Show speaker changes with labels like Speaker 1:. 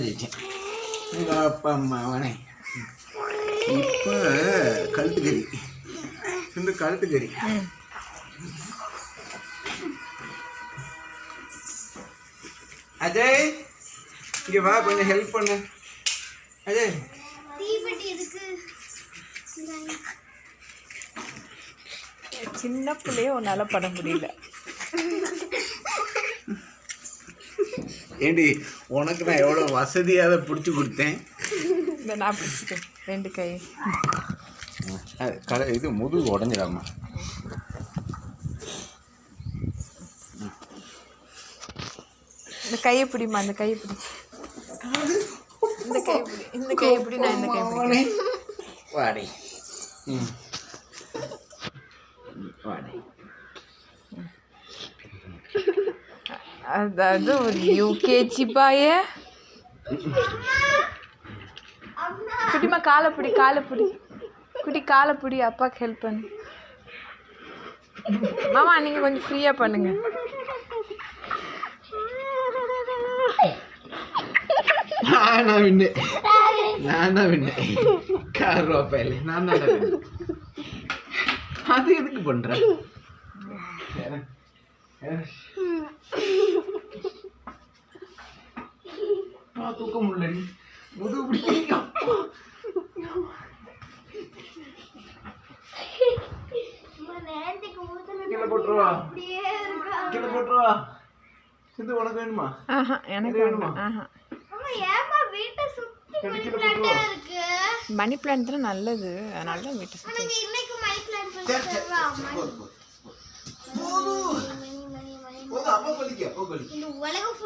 Speaker 1: வச்சுட்டேன். எங்கள் அப்பா அம்மா அவனே இப்போ கழுத்துக்கறி இந்த கழுத்துக்கறி. அஜய் இங்கே வா, கொஞ்சம் ஹெல்ப் பண்ணு. அஜய்
Speaker 2: சின்ன பிள்ளைய உன்னால பண்ண முடியல.
Speaker 1: ஏண்டி உனக்கு நான் எவ்வளோ வசதியாக அதை பிடிச்சி கொடுத்தேன்.
Speaker 2: இந்த நான் பிடிச்சிட்டேன் 2 கை.
Speaker 1: இது முதுகு உடஞ்சிடாமா.
Speaker 2: இந்த கையை பிடிமா, அந்த கையை பிடி, இந்த கையை பிடி, இந்த கையை பிடி, நான் இந்த கையை பிடி.
Speaker 1: வாடி வாடி.
Speaker 2: அதாவது ஒரு யூகேஜி பாய குட்டிமா காலை பிடி, காலை பிடி குட்டி, காலை பிடி, அப்பாவுக்கு ஹெல்ப் பண்ணு. மாமா நீங்கள் கொஞ்சம் ஃப்ரீயாக பண்ணுங்க.
Speaker 1: நான் தான் வின்னேன். கார் ரோப்பையில் நான் தான் வின்னேன். அது எதுக்கு பண்ணுறேன்? தூக்க முடியல, முதுகு பிடிக்கும். கீழே போட்டுருவா, கீழே போட்டுருவா. இது உனக்கு வேணுமா?
Speaker 2: எனக்கு வேணுமா? மணி பிளான்ட் தான் நல்லது, அதனால தான் வீட்டை சுற்றி.
Speaker 1: உலகம்